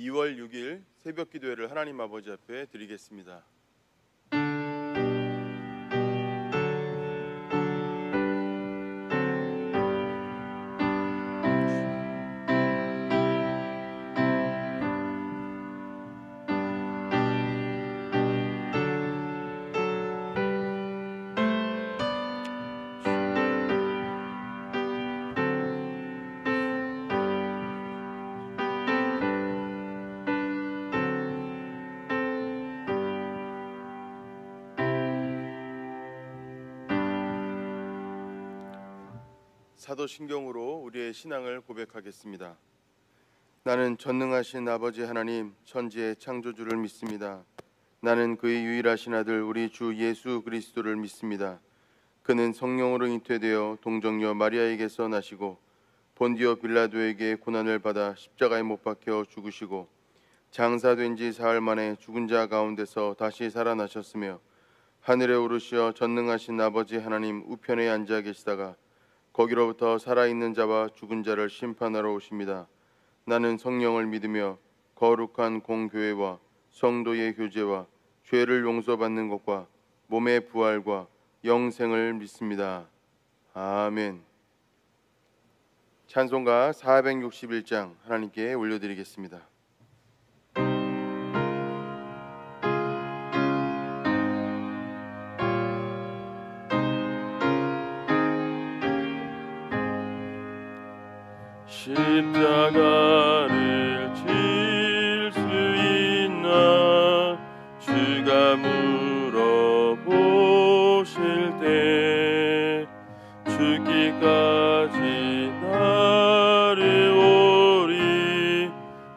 2월 6일 새벽 기도회를 하나님 아버지 앞에 드리겠습니다. 사도신경으로 우리의 신앙을 고백하겠습니다. 나는 전능하신 아버지 하나님 천지의 창조주를 믿습니다. 나는 그의 유일하신 아들 우리 주 예수 그리스도를 믿습니다. 그는 성령으로 잉태되어 동정녀 마리아에게서 나시고 본디오 빌라도에게 고난을 받아 십자가에 못 박혀 죽으시고 장사된 지 사흘 만에 죽은 자 가운데서 다시 살아나셨으며 하늘에 오르시어 전능하신 아버지 하나님 우편에 앉아 계시다가 거기로부터 살아있는 자와 죽은 자를 심판하러 오십니다. 나는 성령을 믿으며 거룩한 공교회와 성도의 교제와 죄를 용서받는 것과 몸의 부활과 영생을 믿습니다. 아멘. 찬송가 461장 하나님께 올려드리겠습니다. 십자가를 질 수 있나 주가 물어보실 때 죽기까지 나르오리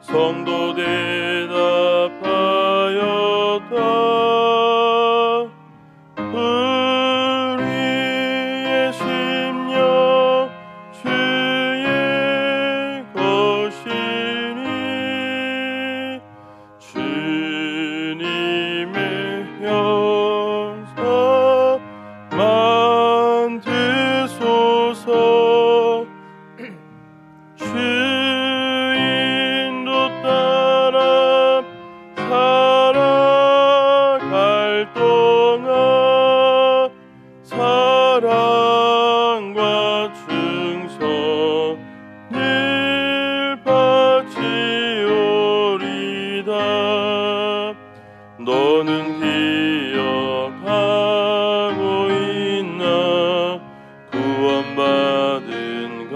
성도 대답하였다. 우리의 심령 주님의 형상 만드소서. 주인도 따라 살아갈 동안 사랑과 충성을 바치오리다. 너는 기억하고 있나 구원받은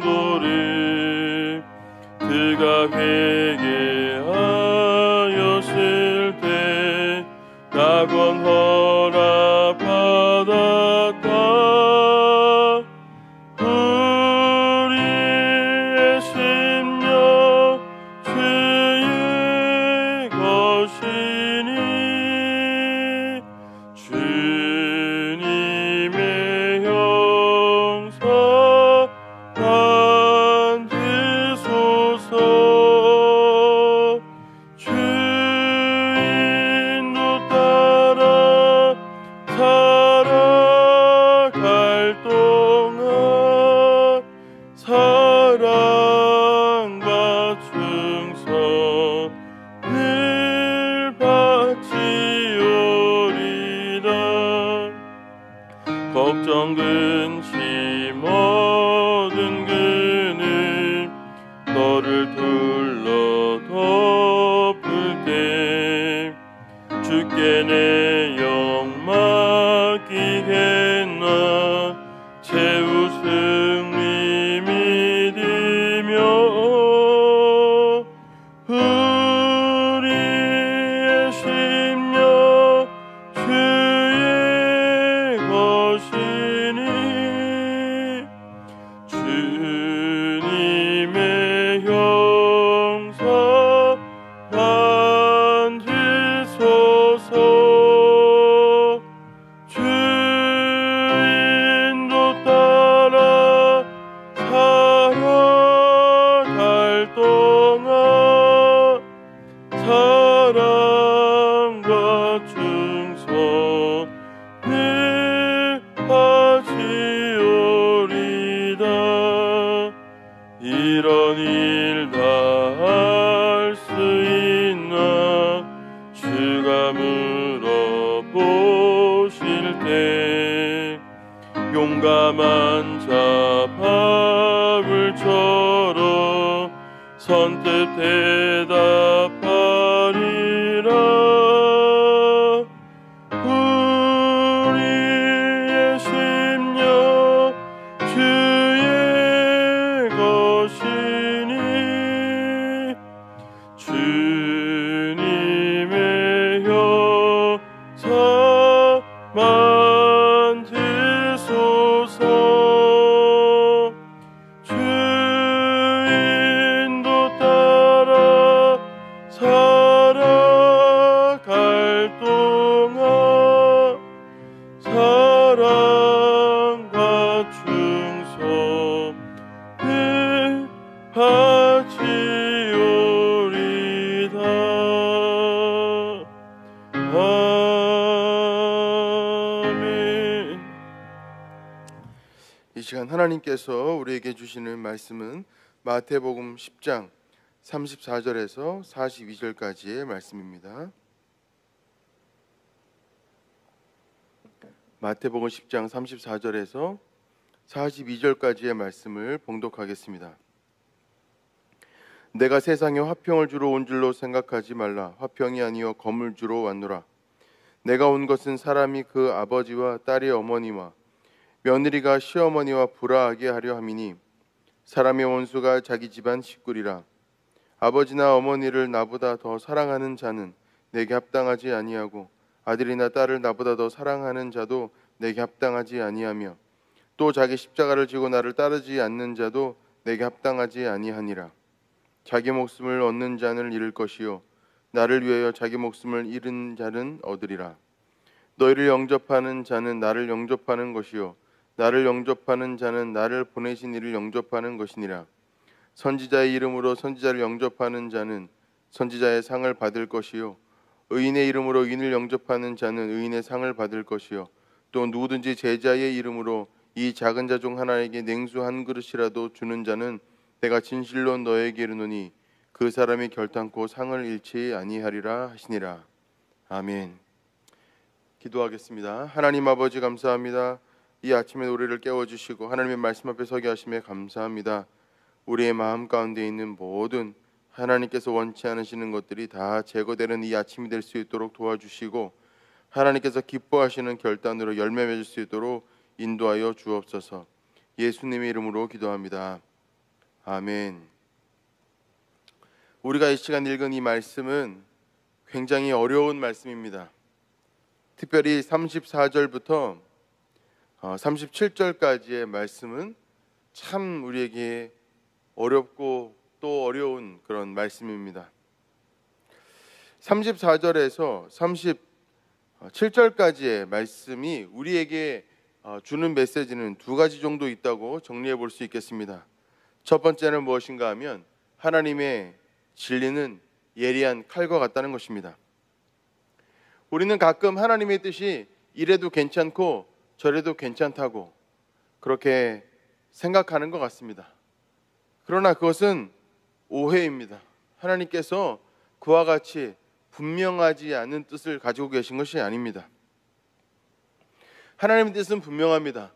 강도를 그가 회개하였을 때 낙원 허락받았다. 우리의 심령 주의 것이니 주님의 형상 만드소서. 주인도 따라 살아갈 동안 사랑과 충성을 바치오리다. 걱정 근심 얻은 그늘 너를 둘러 덮을 때 주께 내 영 맡기겠나 최후 승리 믿으며 우리의 심령 주의 것이니 주님의 형상 만드소서. 주인도 따라 살아갈 동안 사랑과 충성을 바치오리다. 이런 일 다 선뜻 대답하리라. 우리의 심령 주의 것이니 주님의 형상 만지소서. 주 인도 따라 살아갈 동안 사랑과 충성을 바치오리다. 아멘. 이 시간 하나님께서 우리에게 주시는 말씀은 마태복음 10장 34절에서 42절까지의 말씀입니다. 마태복음 10장 34절에서 42절까지의 말씀을 봉독하겠습니다. 내가 세상에 화평을 주러 온 줄로 생각하지 말라. 화평이 아니요 검을 주러 왔노라. 내가 온 것은 사람이 그 아버지와 딸의 어머니와 며느리가 시어머니와 불화하게 하려 함이니 사람의 원수가 자기 집안 식구리라. 아버지나 어머니를 나보다 더 사랑하는 자는 내게 합당하지 아니하고 아들이나 딸을 나보다 더 사랑하는 자도 내게 합당하지 아니하며 또 자기 십자가를 지고 나를 따르지 않는 자도 내게 합당하지 아니하니라. 자기 목숨을 얻는 자는 잃을 것이요 나를 위하여 자기 목숨을 잃은 자는 얻으리라. 너희를 영접하는 자는 나를 영접하는 것이요 나를 영접하는 자는 나를 보내신 이를 영접하는 것이니라. 선지자의 이름으로 선지자를 영접하는 자는 선지자의 상을 받을 것이요 의인의 이름으로 의인을 영접하는 자는 의인의 상을 받을 것이요 또 누구든지 제자의 이름으로 이 작은 자 중 하나에게 냉수 한 그릇이라도 주는 자는 내가 진실로 너에게 이르노니 그 사람이 결탄코 상을 잃지 아니하리라 하시니라. 아멘. 기도하겠습니다. 하나님 아버지 감사합니다. 이 아침에 우리를 깨워주시고 하나님의 말씀 앞에 서게 하심에 감사합니다. 우리의 마음 가운데 있는 모든 하나님께서 원치 않으시는 것들이 다 제거되는 이 아침이 될 수 있도록 도와주시고 하나님께서 기뻐하시는 결단으로 열매 맺을 수 있도록 인도하여 주옵소서. 예수님의 이름으로 기도합니다. 아멘. 우리가 이 시간 읽은 이 말씀은 굉장히 어려운 말씀입니다. 특별히 34절부터 37절까지의 말씀은 참 우리에게 어렵고 또 어려운 그런 말씀입니다. 34절에서 37절까지의 말씀이 우리에게 주는 메시지는 두 가지 정도 있다고 정리해 볼 수 있겠습니다. 첫 번째는 무엇인가 하면 하나님의 진리는 예리한 칼과 같다는 것입니다. 우리는 가끔 하나님의 뜻이 이래도 괜찮고 저래도 괜찮다고 그렇게 생각하는 것 같습니다. 그러나 그것은 오해입니다. 하나님께서 그와 같이 분명하지 않은 뜻을 가지고 계신 것이 아닙니다. 하나님의 뜻은 분명합니다.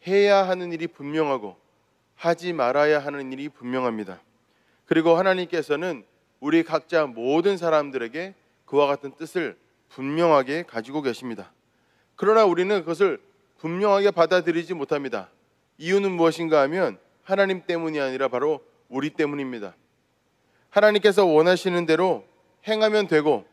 해야 하는 일이 분명하고 하지 말아야 하는 일이 분명합니다. 그리고 하나님께서는 우리 각자 모든 사람들에게 그와 같은 뜻을 분명하게 가지고 계십니다. 그러나 우리는 그것을 분명하게 받아들이지 못합니다. 이유는 무엇인가 하면 하나님 때문이 아니라 바로 우리 때문입니다. 하나님께서 원하시는 대로 행하면 되고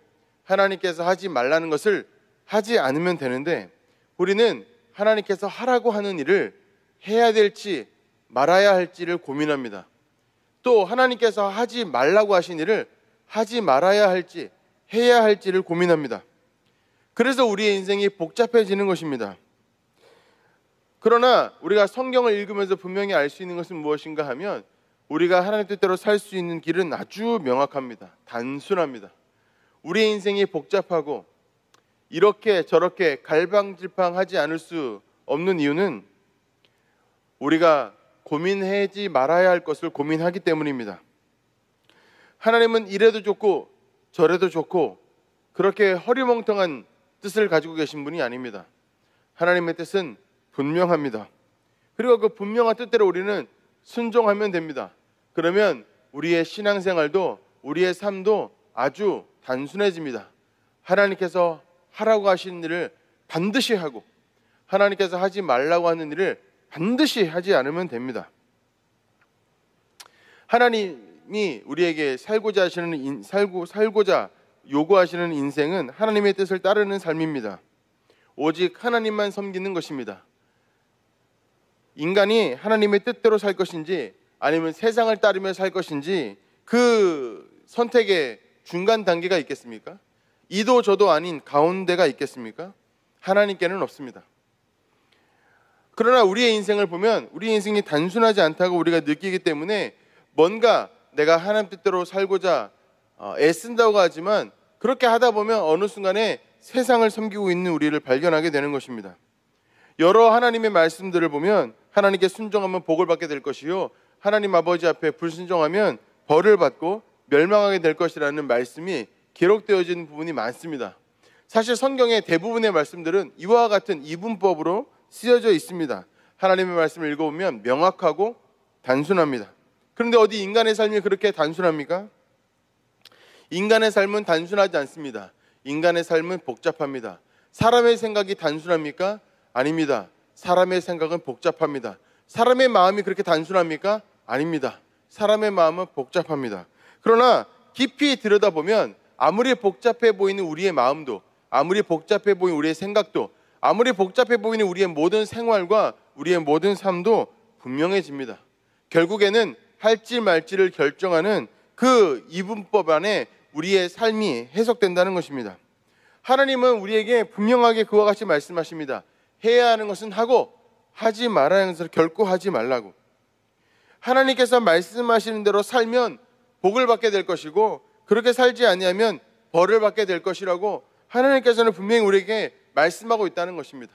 하나님께서 하지 말라는 것을 하지 않으면 되는데 우리는 하나님께서 하라고 하는 일을 해야 될지 말아야 할지를 고민합니다. 또 하나님께서 하지 말라고 하신 일을 하지 말아야 할지 해야 할지를 고민합니다. 그래서 우리의 인생이 복잡해지는 것입니다. 그러나 우리가 성경을 읽으면서 분명히 알 수 있는 것은 무엇인가 하면 우리가 하나님 뜻대로 살 수 있는 길은 아주 명확합니다. 단순합니다. 우리의 인생이 복잡하고 이렇게 저렇게 갈팡질팡하지 않을 수 없는 이유는 우리가 고민하지 말아야 할 것을 고민하기 때문입니다. 하나님은 이래도 좋고 저래도 좋고 그렇게 허리멍텅한 뜻을 가지고 계신 분이 아닙니다. 하나님의 뜻은 분명합니다. 그리고 그 분명한 뜻대로 우리는 순종하면 됩니다. 그러면 우리의 신앙생활도 우리의 삶도 아주 단순해집니다. 하나님께서 하라고 하시는 일을 반드시 하고 하나님께서 하지 말라고 하는 일을 반드시 하지 않으면 됩니다. 하나님이 우리에게 살고자 요구하시는 인생은 하나님의 뜻을 따르는 삶입니다. 오직 하나님만 섬기는 것입니다. 인간이 하나님의 뜻대로 살 것인지 아니면 세상을 따르며 살 것인지 그 선택의 중간 단계가 있겠습니까? 이도 저도 아닌 가운데가 있겠습니까? 하나님께는 없습니다. 그러나 우리의 인생을 보면 우리의 인생이 단순하지 않다고 우리가 느끼기 때문에 뭔가 내가 하나님 뜻대로 살고자 애쓴다고 하지만 그렇게 하다 보면 어느 순간에 세상을 섬기고 있는 우리를 발견하게 되는 것입니다. 여러 하나님의 말씀들을 보면 하나님께 순종하면 복을 받게 될 것이요 하나님 아버지 앞에 불순종하면 벌을 받고 멸망하게 될 것이라는 말씀이 기록되어진 부분이 많습니다. 사실 성경의 대부분의 말씀들은 이와 같은 이분법으로 쓰여져 있습니다. 하나님의 말씀을 읽어보면 명확하고 단순합니다. 그런데 어디 인간의 삶이 그렇게 단순합니까? 인간의 삶은 단순하지 않습니다. 인간의 삶은 복잡합니다. 사람의 생각이 단순합니까? 아닙니다. 사람의 생각은 복잡합니다. 사람의 마음이 그렇게 단순합니까? 아닙니다. 사람의 마음은 복잡합니다. 그러나 깊이 들여다보면 아무리 복잡해 보이는 우리의 마음도, 아무리 복잡해 보이는 우리의 생각도, 아무리 복잡해 보이는 우리의 모든 생활과 우리의 모든 삶도 분명해집니다. 결국에는 할지 말지를 결정하는 그 이분법 안에 우리의 삶이 해석된다는 것입니다. 하나님은 우리에게 분명하게 그와 같이 말씀하십니다. 해야 하는 것은 하고 하지 말아야 하는 것을 결코 하지 말라고. 하나님께서 말씀하시는 대로 살면 복을 받게 될 것이고 그렇게 살지 아니하면 벌을 받게 될 것이라고 하나님께서는 분명히 우리에게 말씀하고 있다는 것입니다.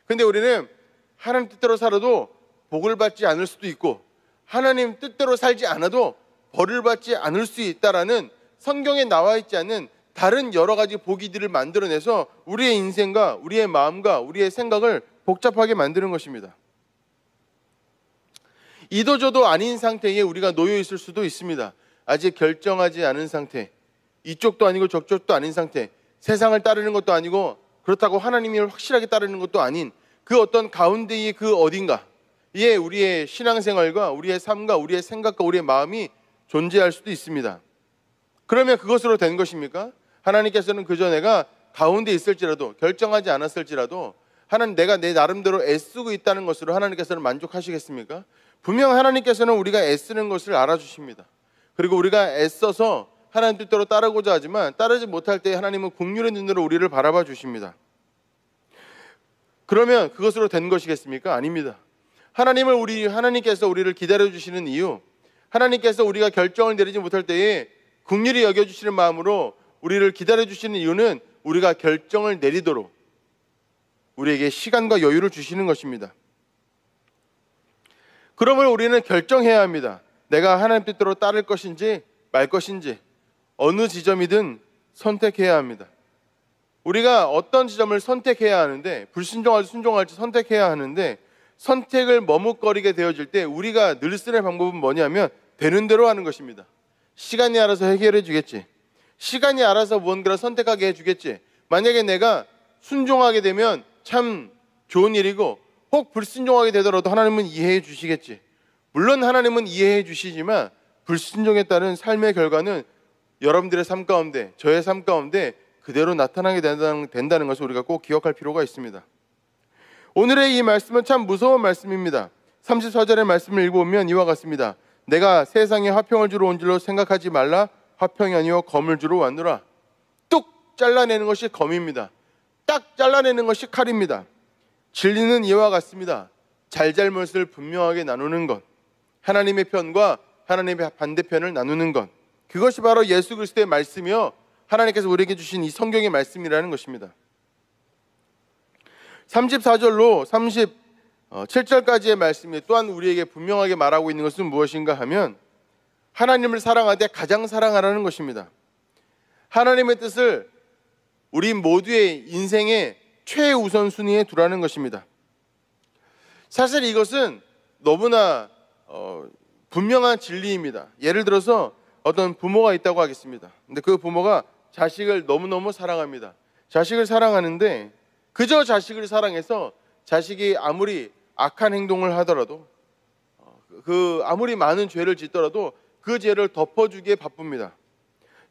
그런데 우리는 하나님 뜻대로 살아도 복을 받지 않을 수도 있고 하나님 뜻대로 살지 않아도 벌을 받지 않을 수 있다라는 성경에 나와 있지 않는 다른 여러 가지 보기들을 만들어내서 우리의 인생과 우리의 마음과 우리의 생각을 복잡하게 만드는 것입니다. 이도 저도 아닌 상태에 우리가 놓여 있을 수도 있습니다. 아직 결정하지 않은 상태, 이쪽도 아니고 저쪽도 아닌 상태, 세상을 따르는 것도 아니고 그렇다고 하나님을 확실하게 따르는 것도 아닌 그 어떤 가운데의 그 어딘가에 우리의 신앙생활과 우리의 삶과 우리의 생각과 우리의 마음이 존재할 수도 있습니다. 그러면 그것으로 된 것입니까? 하나님께서는 그저 내가 가운데 있을지라도 결정하지 않았을지라도 하나님 내가 내 나름대로 애쓰고 있다는 것으로 하나님께서는 만족하시겠습니까? 분명 하나님께서는 우리가 애쓰는 것을 알아주십니다. 그리고 우리가 애써서 하나님 뜻대로 따르고자 하지만 따르지 못할 때 하나님은 긍휼의 눈으로 우리를 바라봐 주십니다. 그러면 그것으로 된 것이겠습니까? 아닙니다. 하나님께서 우리를 기다려 주시는 이유, 하나님께서 우리가 결정을 내리지 못할 때에 긍휼히 여겨 주시는 마음으로 우리를 기다려 주시는 이유는 우리가 결정을 내리도록 우리에게 시간과 여유를 주시는 것입니다. 그러므로 우리는 결정해야 합니다. 내가 하나님 뜻대로 따를 것인지 말 것인지 어느 지점이든 선택해야 합니다. 우리가 어떤 지점을 선택해야 하는데 불순종할지 순종할지 선택해야 하는데 선택을 머뭇거리게 되어질 때 우리가 늘 쓰는 방법은 뭐냐면 되는 대로 하는 것입니다. 시간이 알아서 해결해 주겠지. 시간이 알아서 무언가를 선택하게 해주겠지. 만약에 내가 순종하게 되면 참 좋은 일이고 혹 불순종하게 되더라도 하나님은 이해해 주시겠지. 물론 하나님은 이해해 주시지만 불순종에 따른 삶의 결과는 여러분들의 삶 가운데 저의 삶 가운데 그대로 나타나게 된다는 것을 우리가 꼭 기억할 필요가 있습니다. 오늘의 이 말씀은 참 무서운 말씀입니다. 34절의 말씀을 읽어보면 이와 같습니다. 내가 세상에 화평을 주러 온 줄로 생각하지 말라. 화평이 아니요 검을 주러 왔노라. 뚝 잘라내는 것이 검입니다. 딱 잘라내는 것이 칼입니다. 진리는 이와 같습니다. 잘잘못을 분명하게 나누는 것, 하나님의 편과 하나님의 반대편을 나누는 것, 그것이 바로 예수 그리스도의 말씀이요 하나님께서 우리에게 주신 이 성경의 말씀이라는 것입니다. 34절로 37절까지의 말씀이 또한 우리에게 분명하게 말하고 있는 것은 무엇인가 하면 하나님을 사랑하되 가장 사랑하라는 것입니다. 하나님의 뜻을 우리 모두의 인생의 최우선순위에 두라는 것입니다. 사실 이것은 너무나 분명한 진리입니다. 예를 들어서 어떤 부모가 있다고 하겠습니다. 근데 그 부모가 자식을 너무너무 사랑합니다. 자식을 사랑하는데 그저 자식을 사랑해서 자식이 아무리 악한 행동을 하더라도 아무리 많은 죄를 짓더라도 그 죄를 덮어주기에 바쁩니다.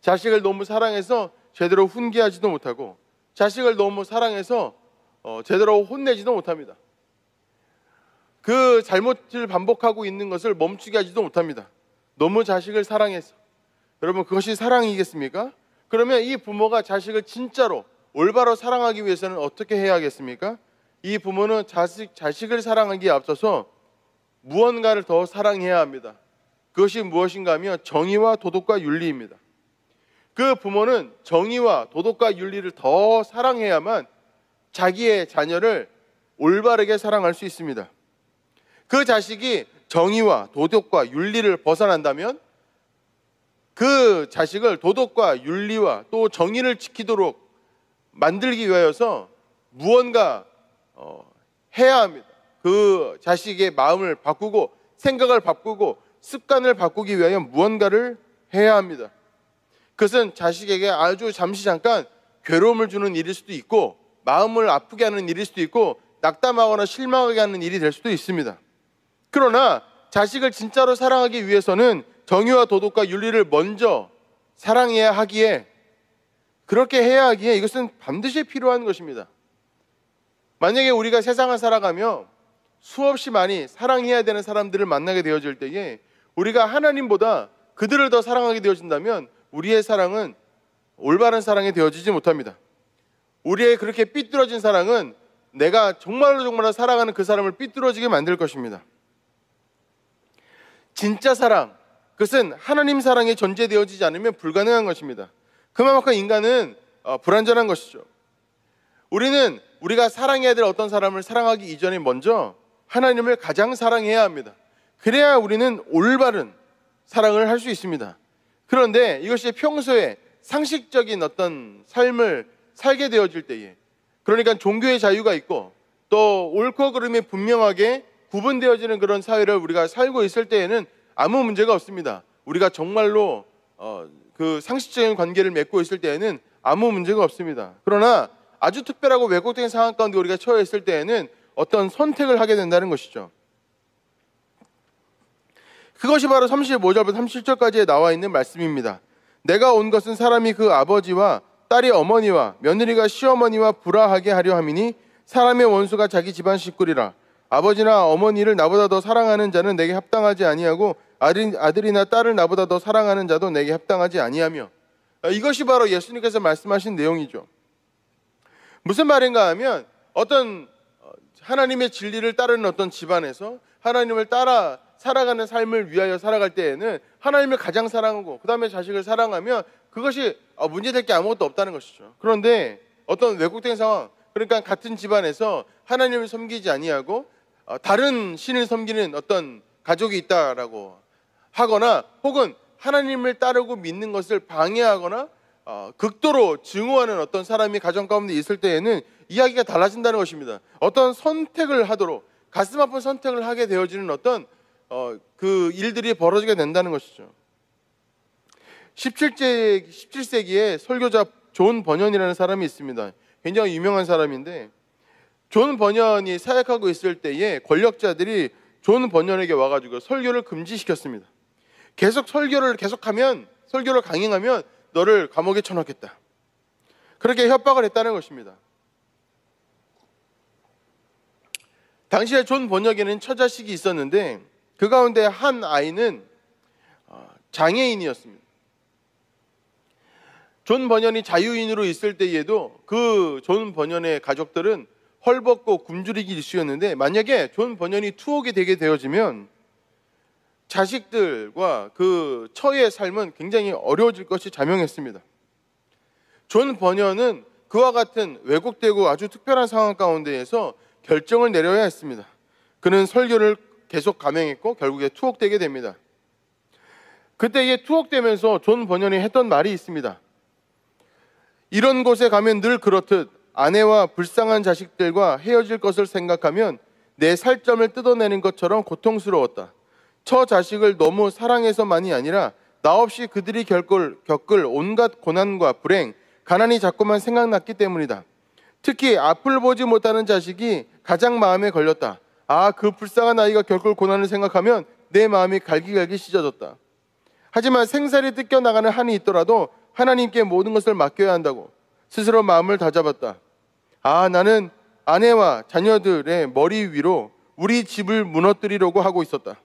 자식을 너무 사랑해서 제대로 훈계하지도 못하고 자식을 너무 사랑해서 제대로 혼내지도 못합니다. 그 잘못을 반복하고 있는 것을 멈추게 하지도 못합니다. 너무 자식을 사랑해서. 여러분, 그것이 사랑이겠습니까? 그러면 이 부모가 자식을 진짜로 올바로 사랑하기 위해서는 어떻게 해야 하겠습니까? 이 부모는 자식을 사랑하기에 앞서서 무언가를 더 사랑해야 합니다. 그것이 무엇인가 하면 정의와 도덕과 윤리입니다. 그 부모는 정의와 도덕과 윤리를 더 사랑해야만 자기의 자녀를 올바르게 사랑할 수 있습니다. 그 자식이 정의와 도덕과 윤리를 벗어난다면 그 자식을 도덕과 윤리와 또 정의를 지키도록 만들기 위하여서 무언가 해야 합니다. 그 자식의 마음을 바꾸고 생각을 바꾸고 습관을 바꾸기 위하여 무언가를 해야 합니다. 그것은 자식에게 아주 잠시 잠깐 괴로움을 주는 일일 수도 있고 마음을 아프게 하는 일일 수도 있고 낙담하거나 실망하게 하는 일이 될 수도 있습니다. 그러나 자식을 진짜로 사랑하기 위해서는 정의와 도덕과 윤리를 먼저 사랑해야 하기에, 그렇게 해야 하기에 이것은 반드시 필요한 것입니다. 만약에 우리가 세상을 살아가며 수없이 많이 사랑해야 되는 사람들을 만나게 되어질 때에 우리가 하나님보다 그들을 더 사랑하게 되어진다면 우리의 사랑은 올바른 사랑이 되어지지 못합니다. 우리의 그렇게 삐뚤어진 사랑은 내가 정말로 사랑하는 그 사람을 삐뚤어지게 만들 것입니다. 진짜 사랑, 그것은 하나님 사랑이 전제되어지지 않으면 불가능한 것입니다. 그만큼 인간은 불완전한 것이죠. 우리는 우리가 사랑해야 될 어떤 사람을 사랑하기 이전에 먼저 하나님을 가장 사랑해야 합니다. 그래야 우리는 올바른 사랑을 할 수 있습니다. 그런데 이것이 평소에 상식적인 어떤 삶을 살게 되어질 때에, 그러니까 종교의 자유가 있고 또 옳고 그름이 분명하게 구분되어지는 그런 사회를 우리가 살고 있을 때에는 아무 문제가 없습니다. 우리가 정말로 그 상식적인 관계를 맺고 있을 때에는 아무 문제가 없습니다. 그러나 아주 특별하고 왜곡된 상황 가운데 우리가 처해 있을 때에는 어떤 선택을 하게 된다는 것이죠. 그것이 바로 35절부터 37절까지에 나와 있는 말씀입니다. 내가 온 것은 사람이 그 아버지와 딸이 어머니와 며느리가 시어머니와 불화하게 하려 함이니 사람의 원수가 자기 집안 식구리라. 아버지나 어머니를 나보다 더 사랑하는 자는 내게 합당하지 아니하고 아들이나 딸을 나보다 더 사랑하는 자도 내게 합당하지 아니하며. 이것이 바로 예수님께서 말씀하신 내용이죠. 무슨 말인가 하면 어떤 하나님의 진리를 따르는 어떤 집안에서 하나님을 따라 살아가는 삶을 위하여 살아갈 때에는 하나님을 가장 사랑하고 그 다음에 자식을 사랑하면 그것이 문제될 게 아무것도 없다는 것이죠. 그런데 어떤 왜곡된 상황, 그러니까 같은 집안에서 하나님을 섬기지 아니하고 다른 신을 섬기는 어떤 가족이 있다라고 하거나 혹은 하나님을 따르고 믿는 것을 방해하거나 극도로 증오하는 어떤 사람이 가정 가운데 있을 때에는 이야기가 달라진다는 것입니다. 어떤 선택을 하도록 가슴 아픈 선택을 하게 되어지는 어떤 그 일들이 벌어지게 된다는 것이죠. 17세기에 설교자 존 버년이라는 사람이 있습니다. 굉장히 유명한 사람인데 존 버년이 사역하고 있을 때에 권력자들이 존 버년에게 와가지고 설교를 금지시켰습니다. 계속 설교를 강행하면 너를 감옥에 쳐넣겠다. 그렇게 협박을 했다는 것입니다. 당시에 존 버년에게는 처자식이 있었는데 그 가운데 한 아이는 장애인이었습니다. 존 버년이 자유인으로 있을 때에도 그 존 버년의 가족들은 헐벗고 굶주리기 일쑤였는데 만약에 존 버년이 투옥이 되게 되어지면 자식들과 그 처의 삶은 굉장히 어려워질 것이 자명했습니다. 존 버년은 그와 같은 왜곡되고 아주 특별한 상황 가운데에서 결정을 내려야 했습니다. 그는 설교를 계속 감행했고 결국에 투옥되게 됩니다. 그때 이게 투옥되면서 존 버년이 했던 말이 있습니다. 이런 곳에 가면 늘 그렇듯 아내와 불쌍한 자식들과 헤어질 것을 생각하면 내 살점을 뜯어내는 것처럼 고통스러웠다. 처 자식을 너무 사랑해서만이 아니라 나 없이 그들이 겪을 온갖 고난과 불행, 가난이 자꾸만 생각났기 때문이다. 특히 앞을 보지 못하는 자식이 가장 마음에 걸렸다. 그 불쌍한 아이가 겪을 고난을 생각하면 내 마음이 갈기갈기 찢어졌다. 하지만 생살이 뜯겨나가는 한이 있더라도 하나님께 모든 것을 맡겨야 한다고 스스로 마음을 다잡았다. 나는 아내와 자녀들의 머리 위로 우리 집을 무너뜨리려고 하고 있었다.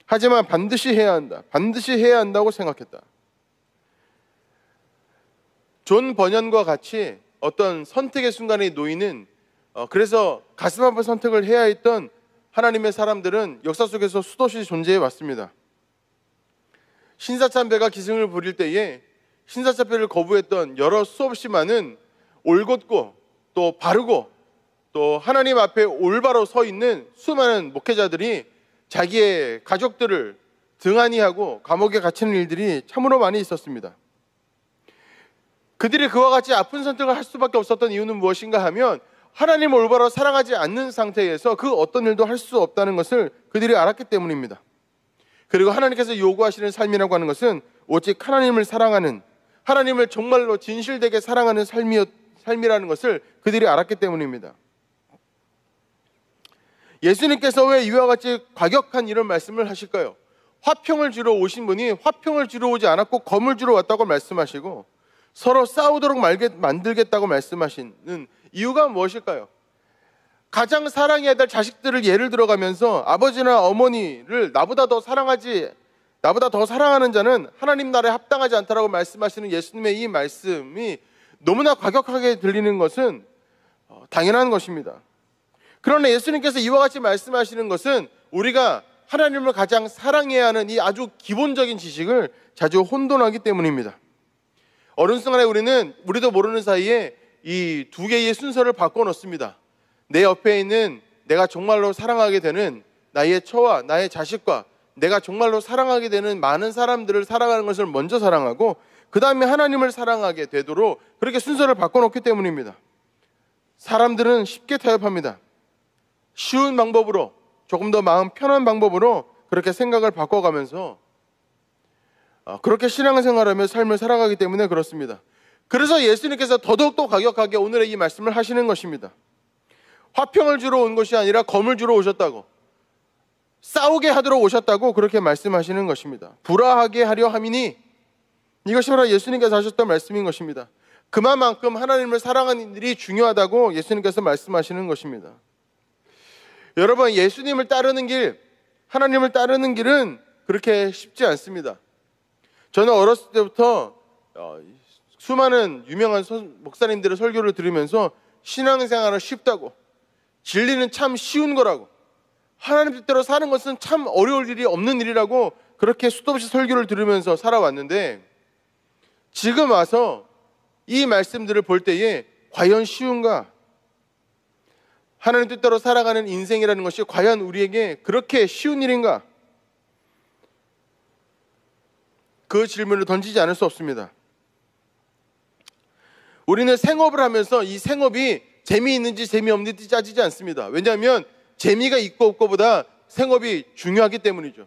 하지만 반드시 해야 한다. 반드시 해야 한다고 생각했다. 존 버년과 같이 어떤 선택의 순간에 놓이는 그래서 가슴 아픈 선택을 해야 했던 하나님의 사람들은 역사 속에서 수도시 존재해 왔습니다. 신사참배가 기승을 부릴 때에 신사참배를 거부했던 여러 수없이 많은 올곧고 또 바르고 또 하나님 앞에 올바로 서 있는 수많은 목회자들이 자기의 가족들을 등한히 하고 감옥에 갇히는 일들이 참으로 많이 있었습니다. 그들이 그와 같이 아픈 선택을 할 수밖에 없었던 이유는 무엇인가 하면 하나님을 올바로 사랑하지 않는 상태에서 그 어떤 일도 할 수 없다는 것을 그들이 알았기 때문입니다. 그리고 하나님께서 요구하시는 삶이라고 하는 것은 오직 하나님을 사랑하는, 하나님을 정말로 진실되게 사랑하는 삶이라는 것을 그들이 알았기 때문입니다. 예수님께서 왜 이와 같이 과격한 이런 말씀을 하실까요? 화평을 주러 오신 분이 화평을 주러 오지 않았고 검을 주러 왔다고 말씀하시고 서로 싸우도록 만들겠다고 말씀하시는 이유가 무엇일까요? 가장 사랑해야 될 자식들을 예를 들어가면서 아버지나 어머니를 나보다 더 사랑하는 자는 하나님 나라에 합당하지 않다라고 말씀하시는 예수님의 이 말씀이 너무나 과격하게 들리는 것은 당연한 것입니다. 그러나 예수님께서 이와 같이 말씀하시는 것은 우리가 하나님을 가장 사랑해야 하는 이 아주 기본적인 지식을 자주 혼돈하기 때문입니다. 어느 순간에 우리도 모르는 사이에 이 두 개의 순서를 바꿔 놓습니다. 내 옆에 있는 내가 정말로 사랑하게 되는 나의 처와 나의 자식과 내가 정말로 사랑하게 되는 많은 사람들을 사랑하는 것을 먼저 사랑하고 그 다음에 하나님을 사랑하게 되도록 그렇게 순서를 바꿔 놓기 때문입니다. 사람들은 쉽게 타협합니다. 쉬운 방법으로, 조금 더 마음 편한 방법으로 그렇게 생각을 바꿔가면서 그렇게 신앙생활하며 삶을 살아가기 때문에 그렇습니다. 그래서 예수님께서 더더욱 더 과격하게 오늘의 이 말씀을 하시는 것입니다. 화평을 주러 온 것이 아니라 검을 주러 오셨다고, 싸우게 하도록 오셨다고 그렇게 말씀하시는 것입니다. 불화하게 하려 함이니, 이것이 바로 예수님께서 하셨던 말씀인 것입니다. 그만큼 하나님을 사랑하는 일이 중요하다고 예수님께서 말씀하시는 것입니다. 여러분, 예수님을 따르는 길, 하나님을 따르는 길은 그렇게 쉽지 않습니다. 저는 어렸을 때부터 수많은 유명한 목사님들의 설교를 들으면서 신앙생활은 쉽다고, 진리는 참 쉬운 거라고, 하나님 뜻대로 사는 것은 참 어려울 일이 없는 일이라고 그렇게 수도 없이 설교를 들으면서 살아왔는데, 지금 와서 이 말씀들을 볼 때에 과연 쉬운가? 하나님 뜻대로 살아가는 인생이라는 것이 과연 우리에게 그렇게 쉬운 일인가? 그 질문을 던지지 않을 수 없습니다. 우리는 생업을 하면서 이 생업이 재미있는지 재미없는지 따지지 않습니다. 왜냐하면 재미가 있고 없고보다 생업이 중요하기 때문이죠.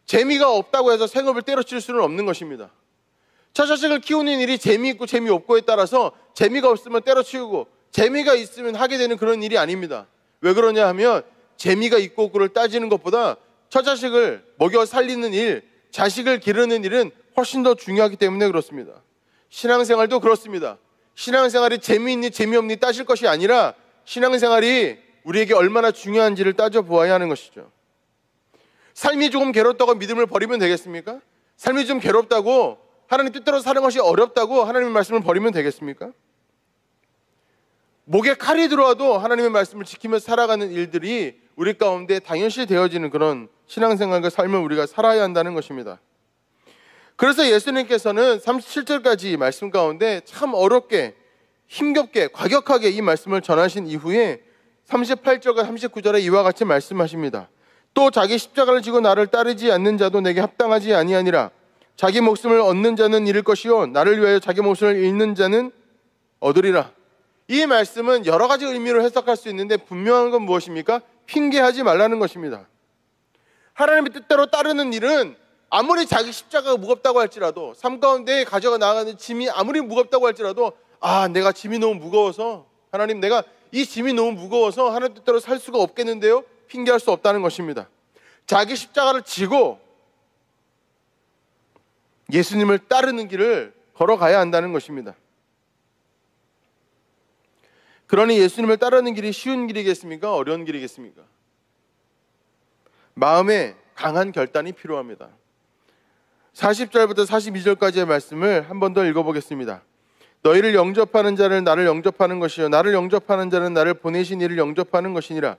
재미가 없다고 해서 생업을 때려칠 수는 없는 것입니다. 자식을 키우는 일이 재미있고 재미없고에 따라서 재미가 없으면 때려치우고 재미가 있으면 하게 되는 그런 일이 아닙니다. 왜 그러냐 하면 재미가 있고 없고를 따지는 것보다 처자식을 먹여 살리는 일, 자식을 기르는 일은 훨씬 더 중요하기 때문에 그렇습니다. 신앙생활도 그렇습니다. 신앙생활이 재미있니 재미없니 따질 것이 아니라 신앙생활이 우리에게 얼마나 중요한지를 따져보아야 하는 것이죠. 삶이 조금 괴롭다고 믿음을 버리면 되겠습니까? 삶이 좀 괴롭다고, 하나님 뜻대로 사는 것이 어렵다고 하나님의 말씀을 버리면 되겠습니까? 목에 칼이 들어와도 하나님의 말씀을 지키며 살아가는 일들이 우리 가운데 당연시 되어지는 그런 신앙생활과 삶을 우리가 살아야 한다는 것입니다. 그래서 예수님께서는 37절까지 말씀 가운데 참 어렵게, 힘겹게, 과격하게 이 말씀을 전하신 이후에 38절과 39절에 이와 같이 말씀하십니다. 또 자기 십자가를 지고 나를 따르지 않는 자도 내게 합당하지 아니하니라. 자기 목숨을 얻는 자는 잃을 것이요 나를 위하여 자기 목숨을 잃는 자는 얻으리라. 이 말씀은 여러 가지 의미로 해석할 수 있는데 분명한 건 무엇입니까? 핑계하지 말라는 것입니다. 하나님의 뜻대로 따르는 일은 아무리 자기 십자가가 무겁다고 할지라도, 삶 가운데 가져가 나가는 짐이 아무리 무겁다고 할지라도, 내가 짐이 너무 무거워서, 하나님, 내가 이 짐이 너무 무거워서 하나님 뜻대로 살 수가 없겠는데요? 핑계할 수 없다는 것입니다. 자기 십자가를 지고 예수님을 따르는 길을 걸어가야 한다는 것입니다. 그러니 예수님을 따르는 길이 쉬운 길이겠습니까? 어려운 길이겠습니까? 마음에 강한 결단이 필요합니다. 40절부터 42절까지의 말씀을 한 번 더 읽어보겠습니다. 너희를 영접하는 자는 나를 영접하는 것이요 나를 영접하는 자는 나를 보내신 이를 영접하는 것이니라.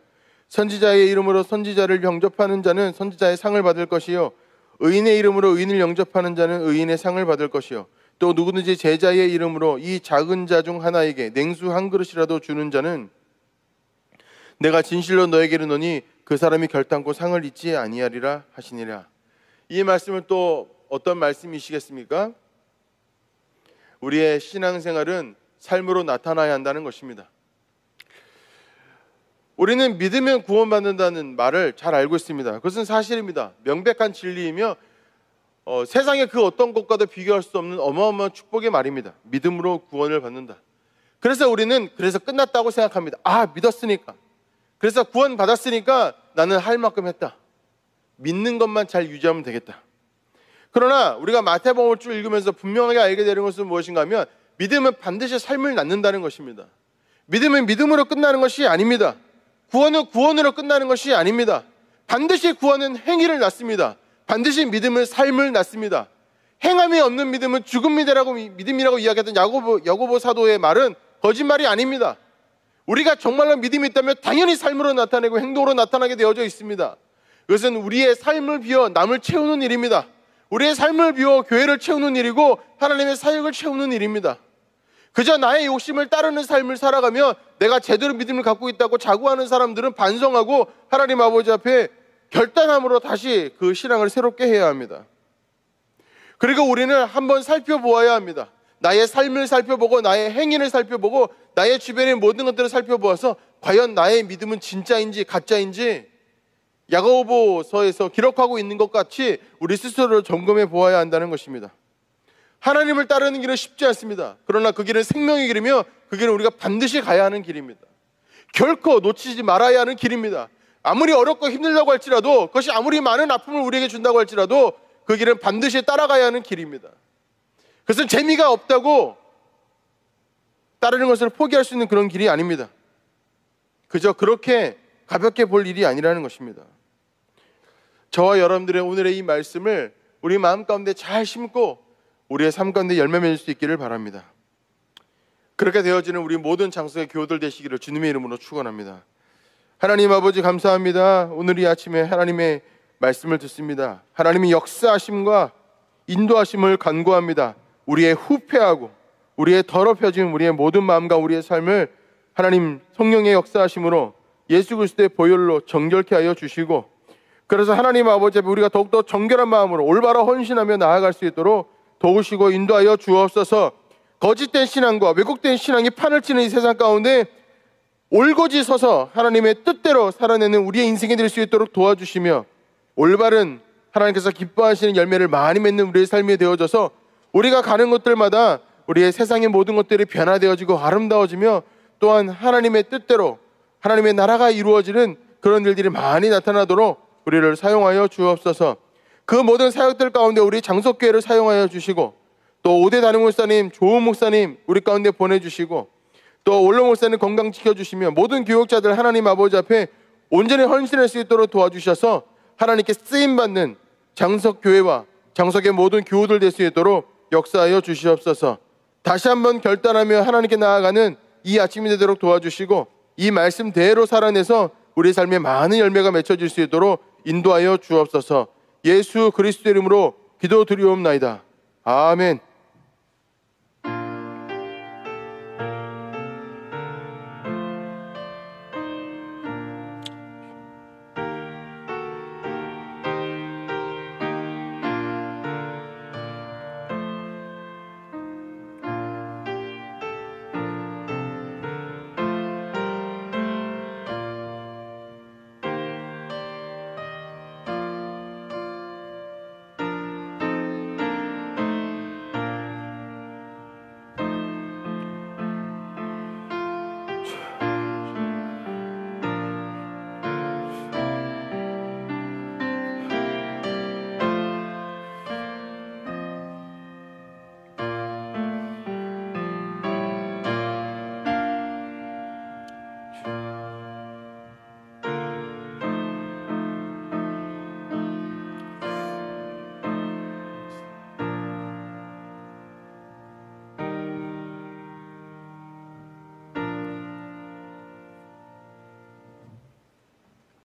선지자의 이름으로 선지자를 영접하는 자는 선지자의 상을 받을 것이요 의인의 이름으로 의인을 영접하는 자는 의인의 상을 받을 것이요 또 누구든지 제자의 이름으로 이 작은 자 중 하나에게 냉수 한 그릇이라도 주는 자는 내가 진실로 너에게 이르노니 그 사람이 결단코 상을 잊지 아니하리라 하시니라. 이 말씀은 또 어떤 말씀이시겠습니까? 우리의 신앙생활은 삶으로 나타나야 한다는 것입니다. 우리는 믿으면 구원받는다는 말을 잘 알고 있습니다. 그것은 사실입니다. 명백한 진리이며 세상의 그 어떤 것과도 비교할 수 없는 어마어마한 축복의 말입니다. 믿음으로 구원을 받는다. 그래서 우리는 끝났다고 생각합니다. 믿었으니까, 그래서 구원 받았으니까 나는 할 만큼 했다. 믿는 것만 잘 유지하면 되겠다. 그러나 우리가 마태복음을 쭉 읽으면서 분명하게 알게 되는 것은 무엇인가 하면 믿음은 반드시 삶을 낳는다는 것입니다. 믿음은 믿음으로 끝나는 것이 아닙니다. 구원은 구원으로 끝나는 것이 아닙니다. 반드시 구원은 행위를 낳습니다. 반드시 믿음은 삶을 낳습니다. 행함이 없는 믿음은 죽은 믿음이라고 이야기했던 야고보 사도의 말은 거짓말이 아닙니다. 우리가 정말로 믿음이 있다면 당연히 삶으로 나타내고 행동으로 나타나게 되어져 있습니다. 그것은 우리의 삶을 비워 남을 채우는 일입니다. 우리의 삶을 비워 교회를 채우는 일이고 하나님의 사역을 채우는 일입니다. 그저 나의 욕심을 따르는 삶을 살아가며 내가 제대로 믿음을 갖고 있다고 자부하는 사람들은 반성하고 하나님 아버지 앞에 결단함으로 다시 그 신앙을 새롭게 해야 합니다. 그리고 우리는 한번 살펴보아야 합니다. 나의 삶을 살펴보고 나의 행위를 살펴보고 나의 주변의 모든 것들을 살펴보아서 과연 나의 믿음은 진짜인지 가짜인지 야고보서에서 기록하고 있는 것 같이 우리 스스로를 점검해 보아야 한다는 것입니다. 하나님을 따르는 길은 쉽지 않습니다. 그러나 그 길은 생명의 길이며 그 길은 우리가 반드시 가야 하는 길입니다. 결코 놓치지 말아야 하는 길입니다. 아무리 어렵고 힘들다고 할지라도, 그것이 아무리 많은 아픔을 우리에게 준다고 할지라도 그 길은 반드시 따라가야 하는 길입니다. 그것은 재미가 없다고 따르는 것을 포기할 수 있는 그런 길이 아닙니다. 그저 그렇게 가볍게 볼 일이 아니라는 것입니다. 저와 여러분들의 오늘의 이 말씀을 우리 마음 가운데 잘 심고 우리의 삶 가운데 열매 맺을 수 있기를 바랍니다. 그렇게 되어지는 우리 모든 장성의 교우들 되시기를 주님의 이름으로 축원합니다. 하나님 아버지 감사합니다. 오늘 이 아침에 하나님의 말씀을 듣습니다. 하나님의 역사하심과 인도하심을 간구합니다. 우리의 후패하고 우리의 더럽혀진 우리의 모든 마음과 우리의 삶을 하나님 성령의 역사하심으로 예수 그리스도의 보혈로 정결케 하여 주시고, 그래서 하나님 아버지 앞에 우리가 더욱더 정결한 마음으로 올바로 헌신하며 나아갈 수 있도록 도우시고 인도하여 주옵소서. 거짓된 신앙과 왜곡된 신앙이 판을 치는 이 세상 가운데 올곧이 서서 하나님의 뜻대로 살아내는 우리의 인생이 될 수 있도록 도와주시며, 올바른 하나님께서 기뻐하시는 열매를 많이 맺는 우리의 삶이 되어져서 우리가 가는 곳들마다 우리의 세상의 모든 것들이 변화되어지고 아름다워지며, 또한 하나님의 뜻대로 하나님의 나라가 이루어지는 그런 일들이 많이 나타나도록 우리를 사용하여 주옵소서. 그 모든 사역들 가운데 우리 장석교회를 사용하여 주시고, 또 오대 담임 목사님, 좋은 목사님 우리 가운데 보내주시고, 또 원로 목사님 건강 지켜주시며 모든 교육자들 하나님 아버지 앞에 온전히 헌신할 수 있도록 도와주셔서 하나님께 쓰임받는 장석교회와 장석의 모든 교우들 될 수 있도록 역사하여 주시옵소서. 다시 한번 결단하며 하나님께 나아가는 이 아침이 되도록 도와주시고, 이 말씀대로 살아내서 우리 삶에 많은 열매가 맺혀질 수 있도록 인도하여 주옵소서. 예수 그리스도 이름으로 기도드리옵나이다. 아멘.